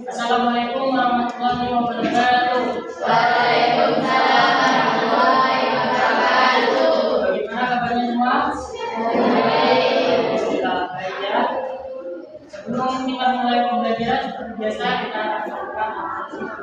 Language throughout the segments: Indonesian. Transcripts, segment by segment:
Assalamualaikum warahmatullahi wabarakatuh. Waalaikumsalam warahmatullahi wabarakatuh. Bagaimana kabarnya semua? Alhamdulillah baik ya. Sebelum kita mulai pembelajaran seperti biasa kita akan melakukan absensi.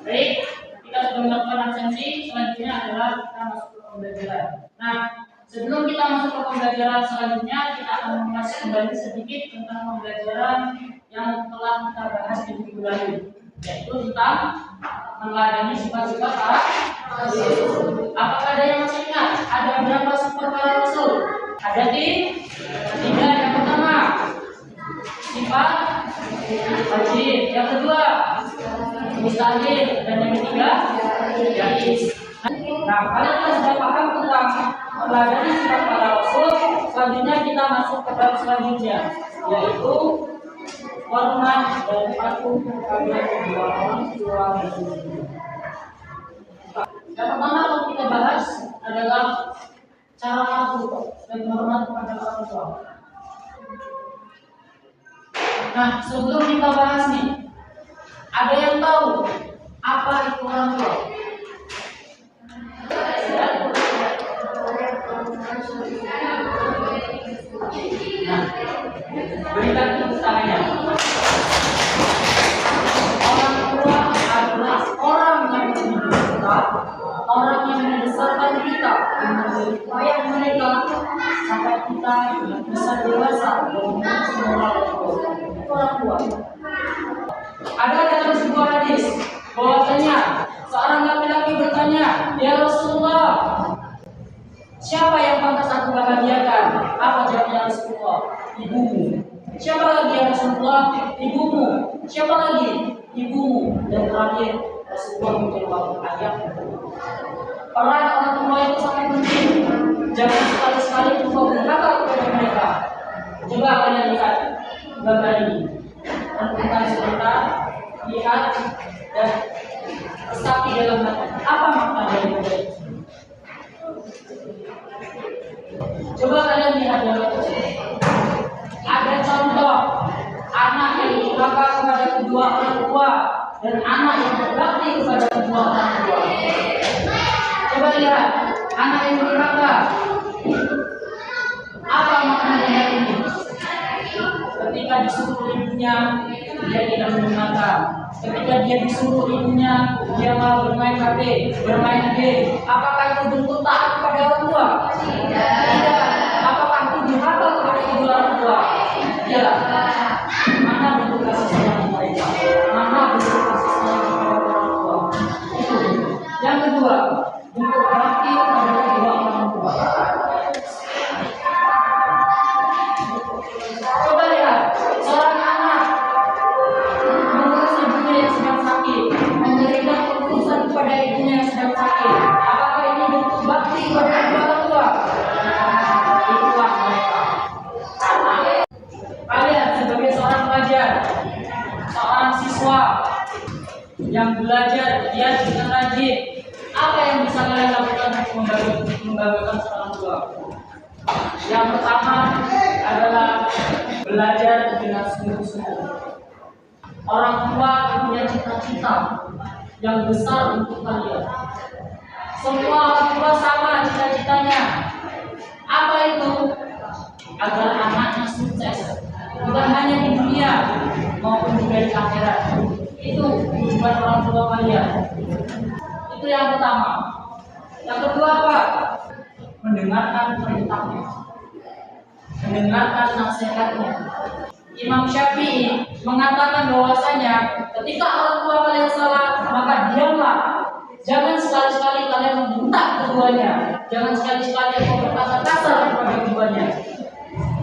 Baik, kita sudah melakukan absensi. Selanjutnya adalah kita masuk ke pembelajaran. Nah, sebelum kita masuk ke pembelajaran selanjutnya, kita akan mengulas kembali sedikit tentang pembelajaran yang telah kita bahas di minggu lalu, yaitu tentang meneladani sifat-sifat para rasul. Apakah ada yang masih ingat? Ada berapa sifat para rasul? Ada tiga. Yang pertama, sifat wajib. Yang kedua, mustahil. Dan yang ketiga, jaiz. Nah, kalian sudah paham tentang meneladani sifat para rasul. Selanjutnya kita masuk ke bab selanjutnya, yaitu hormat dan patuh kepada kedua orang tua. Yang pertama yang kita bahas adalah cara patuh dan hormat kepada orang tua. Nah, sebelum kita bahas nih, ada yang tahu apa itu orang tua? Nah, berikan tepuk tangannya. Orang tua adalah orang yang mendidik kita, orang yang membesarkan kita, yang memberi payah mereka sampai kita bisa dewasa dan semua orang tua. Ada dalam sebuah hadis bahwasanya seorang laki-laki bertanya, "Ya Rasulullah, siapa yang pantas aku bahagiakan?" Apa jawabnya Rasulullah? Ibumu. Siapa lagi ya Rasulullah? Ibumu. Siapa lagi? Ibumu. Dan terakhir Rasulullah menjawab ayat. Peran orang tua itu sangat penting. Jangan sekali-sekali engkau berkata kepada mereka. Coba kalian lihat gambar ini. Tentukan sebentar, lihat dan resapi dalam hati. Apa makna dari gambar ini? Coba kalian lihat dalam hati. Ada contoh anak yang durhaka kepada kedua orang tua dan anak yang berbakti kepada kedua orang tua. Coba lihat anak yang durhaka. Apa maknanya ini? Ketika disuruh ibunya, dia tidak mendengarkan. Ketika dia disuruh ibunya, dia mau bermain HP, bermain game. Apakah itu bentuk taat kepada orang tua? Tidak. Apakah itu durhaka kepada kedua orang tua? Tidak. Mana bentuk kasih sayang mereka? Mana bentuk kasih sayang kepada orang tua? Itu. Yang kedua, bentuk bakti kepada kedua orang tua. Coba lihat, seorang anak mengurus ibunya yang sedang sakit, memberikan urusan kepada ibunya yang sedang sakit. Apakah ini bentuk bakti kepada kedua orang tua? Itulah mereka. Kalian sebagai seorang pelajar, seorang siswa yang belajar giat dengan rajin, apa yang bisa kalian lakukan untuk membanggakan seorang tua? Yang pertama adalah belajar dengan sungguh-sungguh. Orang tua punya cita-cita yang besar untuk kalian. Semua orang tua sama cita-citanya. Apa itu? Agar anaknya sukses, bukan hanya di dunia maupun juga di akhirat. Itu tujuan orang tua kalian. Itu yang pertama. Yang kedua apa? Mendengarkan perintahnya, mendengarkan nasihatnya. Imam Syafi'i mengatakan bahwasanya ketika orang tua kalian salah, maka diamlah. Jangan sekali-sekali kalian membentak keduanya. Jangan sekali-sekali kau berkata kasar kepada keduanya.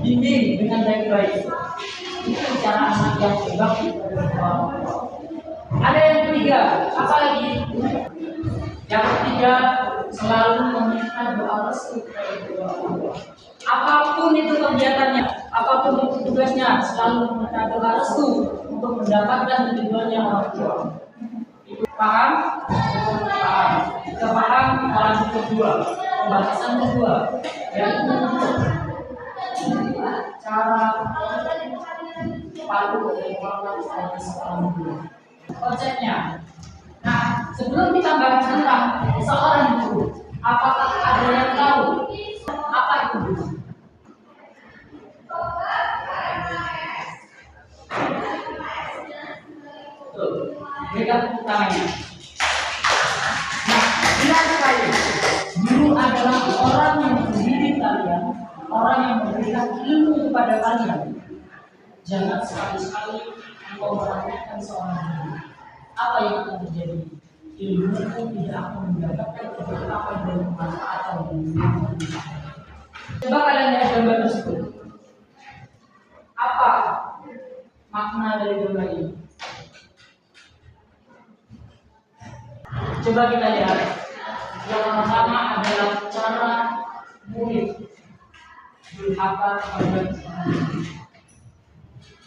Bimbing dengan baik-baik. Itu cara anak yang berbakti kepada orang tua. Ada yang ketiga, apa lagi? Yang ketiga, selalu meminta doa restu dari kedua orang tua. Apapun itu kegiatannya, apapun itu tugasnya, selalu meminta doa restu untuk mendapatkan keridhoannya orang tua. Itu paham? Paham. Kita paham lanjut kedua, pembahasan kedua, yaitu cara patuh dari orang sebagai seorang guru. Konsepnya. Nah, sebelum kita bahas tentang seorang guru, apakah ada yang tahu apa itu guru? Tuh, berikan tepuk tangannya. Nah, benar sekali. Guru adalah orang yang mendidik kalian, orang yang memberikan ilmu kepada kalian. Jangan sekali-sekali engkau meremehkan seorang guru. Apa yang akan terjadi? Ilmu pun tidak akan mendapatkan apa yang bermanfaat atau bermanfaat. Coba kalian lihat gambar tersebut. Apa makna dari gambar ini? Coba kita lihat. Yang pertama adalah cara murid durhaka kepada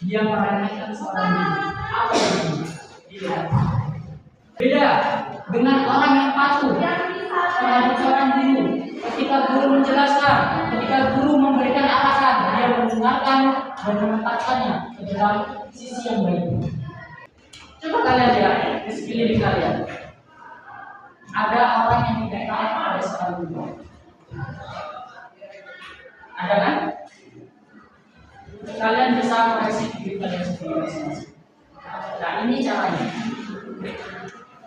dia meremehkan seorang guru. Apa itu? Dilihat. Beda dengan orang yang patuh terhadap seorang guru. Ketika guru menjelaskan, ketika guru memberikan arahan, dia mendengarkan dan menempatkannya ke dalam sisi yang baik. Coba kalian lihat di sekeliling kalian. Ada orang yang tidak taat pada seorang guru. Ada kan? Kalian bisa koreksi diri kalian sendiri. Nah, ini caranya.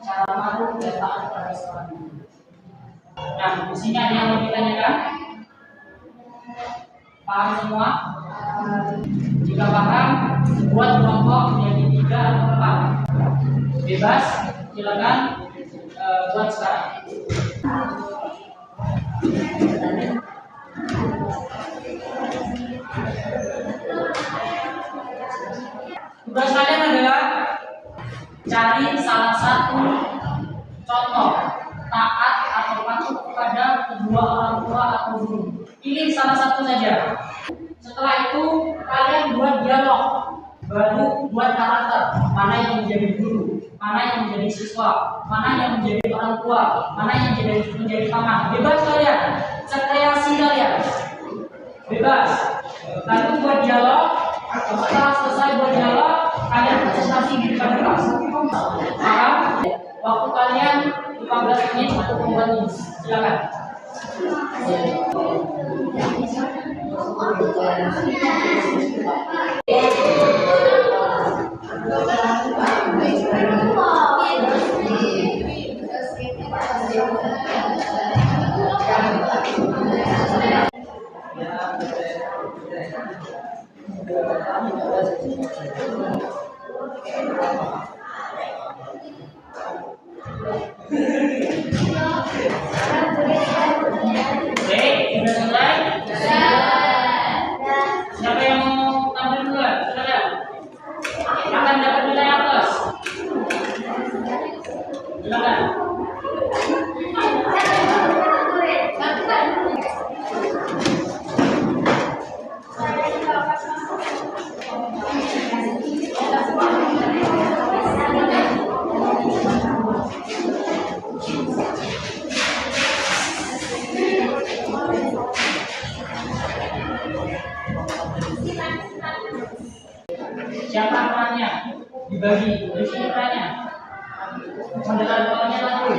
Cara patuh dan taat pada seorang guru. Nah, di sini ada yang mau ditanyakan? Paham semua? Jika paham, buat kelompok menjadi 3 atau 4. Bebas, silakan buat sekarang. Tugas kalian adalah cari salah satu contoh taat atau patuh kepada kedua orang tua atau guru. Pilih salah satu saja. Setelah itu kalian buat dialog, baru buat karakter. Mana yang menjadi guru, mana yang menjadi siswa, mana yang menjadi orang tua, mana yang menjadi paman. Bebas kalian, sekreasi kalian. Bebas. Lalu buat dialog. Setelah selesai buat dialog, kalian presentasi di depan kelas. Paham? Waktu kalian 15 menit untuk membuat ini. Silakan. Sudah selesai? Siapa yang mau tampil duluan? Silakan. Akan dapat nilai atas. Silakan. Siapa perannya? Dibagi, di sini perannya. Mendengar bawahnya satu.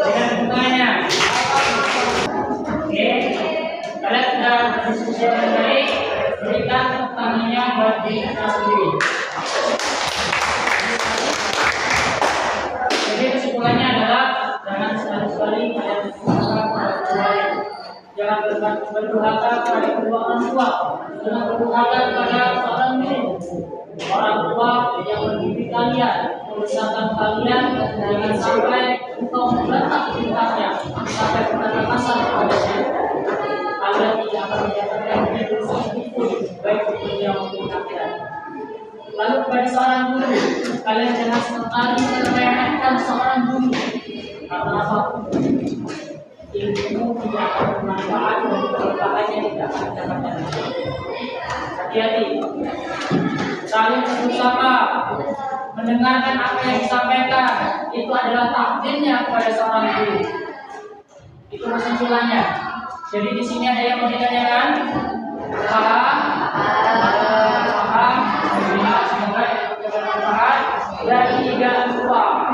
Dengan bunganya. Oke, kalian sudah berdiskusi dengan baik, berikan tepuk tangannya buat diri kita sendiri. Jadi kesimpulannya adalah jangan sekali-sekali kalian berduhaka pada Tuhan. Jangan berduhaka pada kedua orang tua. Jangan berduhaka pada orang guru, orang tua yang mendidik kalian, membesarkan kalian. Jangan sampai engkau membentak perintahnya sampai berkata-kata kepadanya. Kalian tidak akan mendapatkan hidup sedikitpun baik di dunia maupun akhirat. Lalu kepada seorang guru, kalian jangan sekali meremehkan seorang guru. Karena apa? Ilmu tidak akan bermanfaat dan keberkahannya tidak akan didapatkan. Hati-hati. Saling berusaha mendengarkan apa yang disampaikan. Itu adalah takdirnya kepada seorang guru. Itu kesimpulannya. Jadi di sini ada yang mau ditanyakan? Paham? Paham? Semoga itu bermanfaat. Dan tidak lupa